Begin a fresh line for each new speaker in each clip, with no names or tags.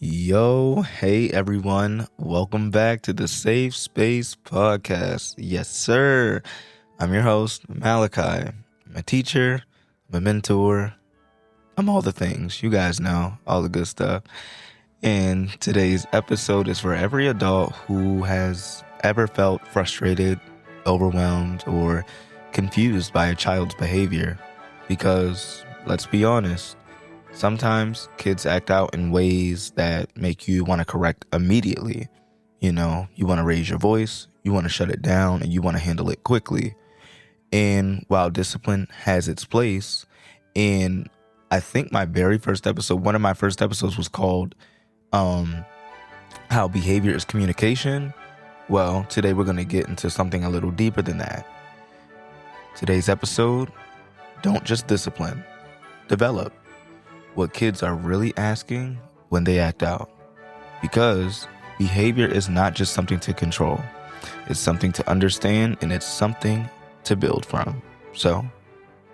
Yo, hey everyone. Welcome back to the Safe Space Podcast. Yes, sir. I'm your host, Malakai. I'm a teacher, I'm a mentor, I'm all the things. You guys know, all the good stuff. And today's episode is for every adult who has ever felt frustrated, overwhelmed, or confused by a child's behavior. Because, let's be honest, sometimes kids act out in ways that make you want to correct immediately. You want to raise your voice, you want to shut it down, and you want to handle it quickly. And while discipline has its place, and I think one of my first episodes was called How Behavior is Communication. Well, today we're going to get into something a little deeper than that. Today's episode, don't just discipline, develop. What kids are really asking when they act out. Because behavior is not just something to control. It's something to understand, and it's something to build from. So,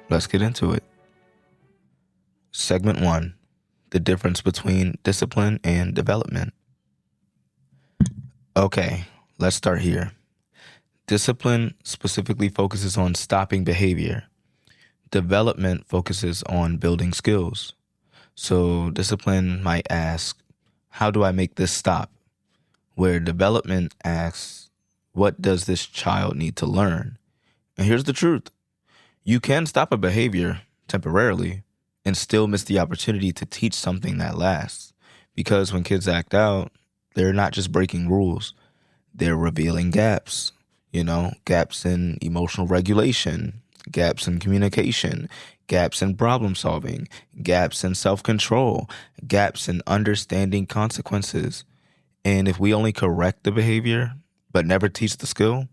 let's get into it. Segment 1. The difference between discipline and development. Okay, let's start here. Discipline specifically focuses on stopping behavior. Development focuses on building skills. So discipline might ask, how do I make this stop? Where development asks, what does this child need to learn? And here's the truth. You can stop a behavior temporarily and still miss the opportunity to teach something that lasts. Because when kids act out, they're not just breaking rules. They're revealing gaps, gaps in emotional regulation, gaps in communication, gaps in problem solving, gaps in self-control, gaps in understanding consequences. And if we only correct the behavior, but never teach the skill,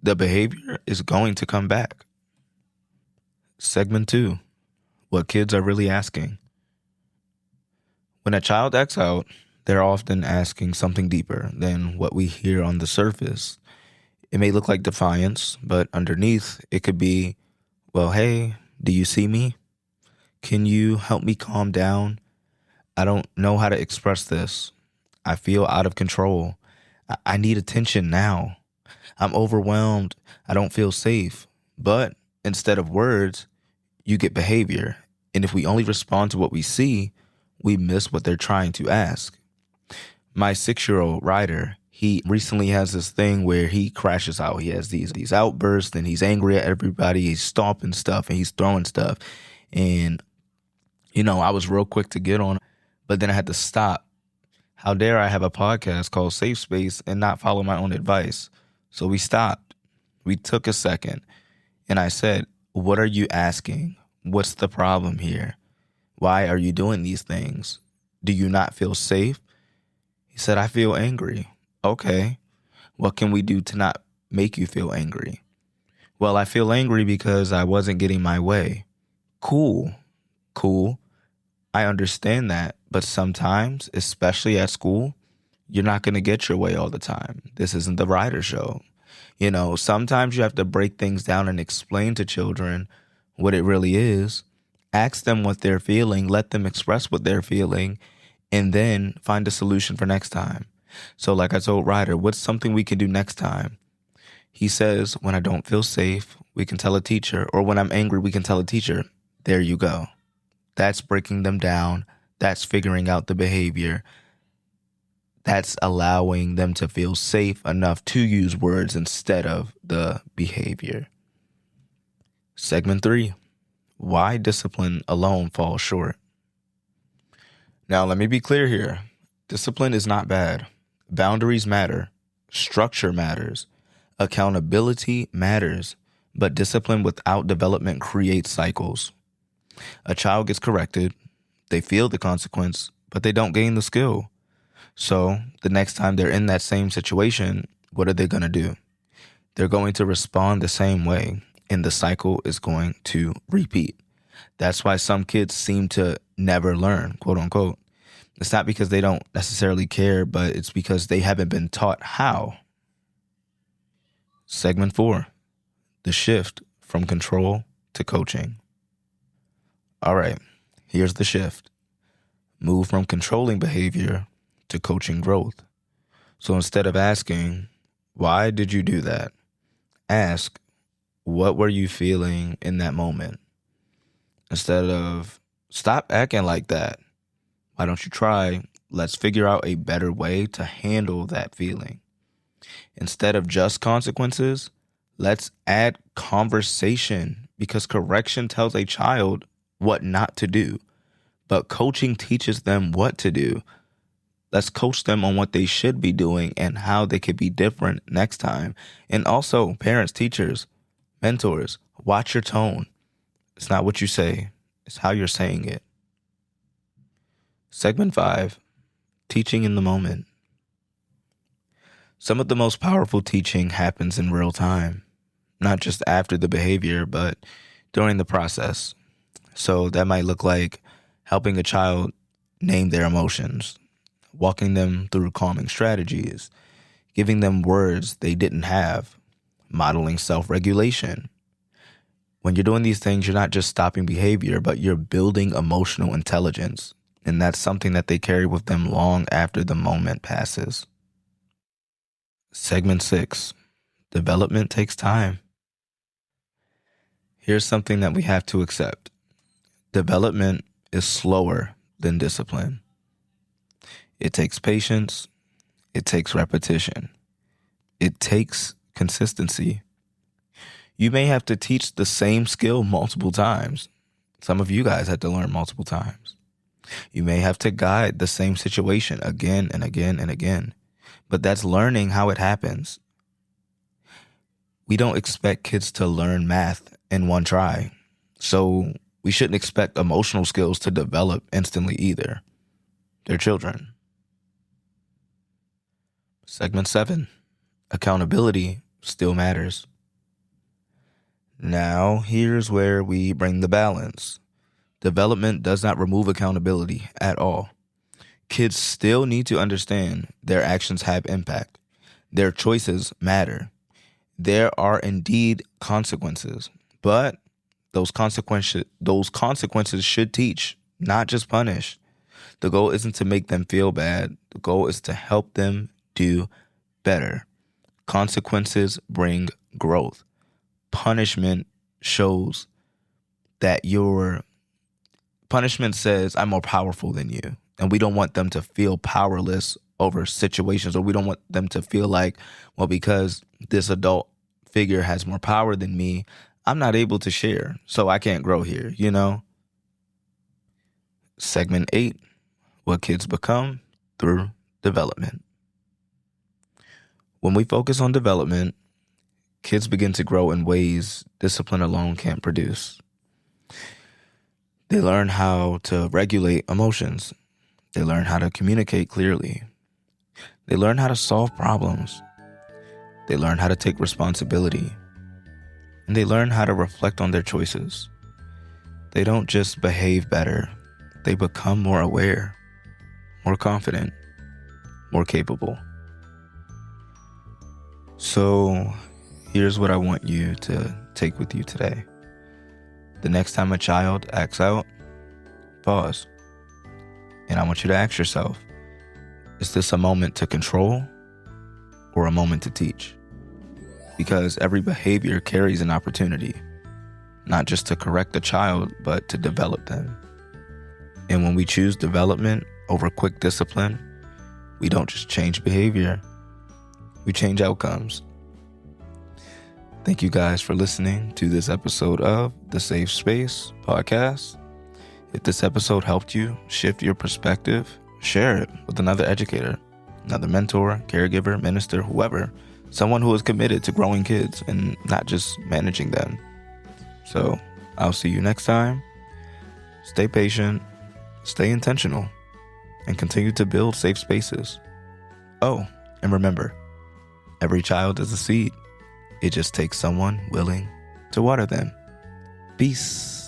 the behavior is going to come back. Segment 2, what kids are really asking. When a child acts out, they're often asking something deeper than what we hear on the surface. It may look like defiance, but underneath it could be, well, hey, do you see me? Can you help me calm down? I don't know how to express this. I feel out of control. I need attention now. I'm overwhelmed. I don't feel safe. But instead of words, you get behavior. And if we only respond to what we see, we miss what they're trying to ask. My 6-year-old Ryder, he recently has this thing where he crashes out. He has these outbursts and he's angry at everybody. He's stomping stuff and he's throwing stuff. And, I was real quick to get on, but then I had to stop. How dare I have a podcast called Safe Space and not follow my own advice? So we stopped. We took a second and I said, what are you asking? What's the problem here? Why are you doing these things? Do you not feel safe? He said, I feel angry. Okay, what can we do to not make you feel angry? Well, I feel angry because I wasn't getting my way. Cool. I understand that, but sometimes, especially at school, you're not going to get your way all the time. This isn't the Ryder show. Sometimes you have to break things down and explain to children what it really is. Ask them what they're feeling, let them express what they're feeling, and then find a solution for next time. So like I told Ryder, what's something we can do next time? He says, when I don't feel safe, we can tell a teacher, or when I'm angry, we can tell a teacher. There you go. That's breaking them down. That's figuring out the behavior. That's allowing them to feel safe enough to use words instead of the behavior. Segment 3, why discipline alone falls short. Now, let me be clear here. Discipline is not bad. Boundaries matter. Structure matters. Accountability matters. But discipline without development creates cycles. A child gets corrected. They feel the consequence, but they don't gain the skill. So the next time they're in that same situation, what are they going to do? They're going to respond the same way, and the cycle is going to repeat. That's why some kids seem to never learn, quote unquote. It's not because they don't necessarily care, but it's because they haven't been taught how. Segment 4, the shift from control to coaching. All right, here's the shift. Move from controlling behavior to coaching growth. So instead of asking, why did you do that? Ask, what were you feeling in that moment? Instead of, stop acting like that. Why don't you try? Let's figure out a better way to handle that feeling. Instead of just consequences, let's add conversation, because correction tells a child what not to do, but coaching teaches them what to do. Let's coach them on what they should be doing and how they could be different next time. And also, parents, teachers, mentors, watch your tone. It's not what you say, it's how you're saying it. Segment 5, teaching in the moment. Some of the most powerful teaching happens in real time, not just after the behavior, but during the process. So that might look like helping a child name their emotions, walking them through calming strategies, giving them words they didn't have, modeling self-regulation. When you're doing these things, you're not just stopping behavior, but you're building emotional intelligence. And that's something that they carry with them long after the moment passes. Segment 6, development takes time. Here's something that we have to accept. Development is slower than discipline. It takes patience. It takes repetition. It takes consistency. You may have to teach the same skill multiple times. Some of you guys had to learn multiple times. You may have to guide the same situation again and again and again. But that's learning how it happens. We don't expect kids to learn math in one try. So we shouldn't expect emotional skills to develop instantly either. They're children. Segment 7, accountability still matters. Now, here's where we bring the balance. Development does not remove accountability at all. Kids still need to understand their actions have impact. Their choices matter. There are indeed consequences, but those consequences should teach, not just punish. The goal isn't to make them feel bad. The goal is to help them do better. Consequences bring growth. Punishment shows that punishment says, I'm more powerful than you. And we don't want them to feel powerless over situations, or we don't want them to feel like, well, because this adult figure has more power than me, I'm not able to share, so I can't grow here, you know? Segment 8, what kids become through development. When we focus on development, kids begin to grow in ways discipline alone can't produce. They learn how to regulate emotions. They learn how to communicate clearly. They learn how to solve problems. They learn how to take responsibility. And they learn how to reflect on their choices. They don't just behave better. They become more aware, more confident, more capable. So here's what I want you to take with you today. The next time a child acts out, pause. And I want you to ask yourself, is this a moment to control or a moment to teach? Because every behavior carries an opportunity, not just to correct the child, but to develop them. And when we choose development over quick discipline, we don't just change behavior, we change outcomes. Thank you guys for listening to this episode of the Safe Space Podcast. If this episode helped you shift your perspective, share it with another educator, another mentor, caregiver, minister, whoever, someone who is committed to growing kids and not just managing them. So I'll see you next time. Stay patient, stay intentional, and continue to build safe spaces. Oh, and remember, every child is a seed. It just takes someone willing to water them. Peace.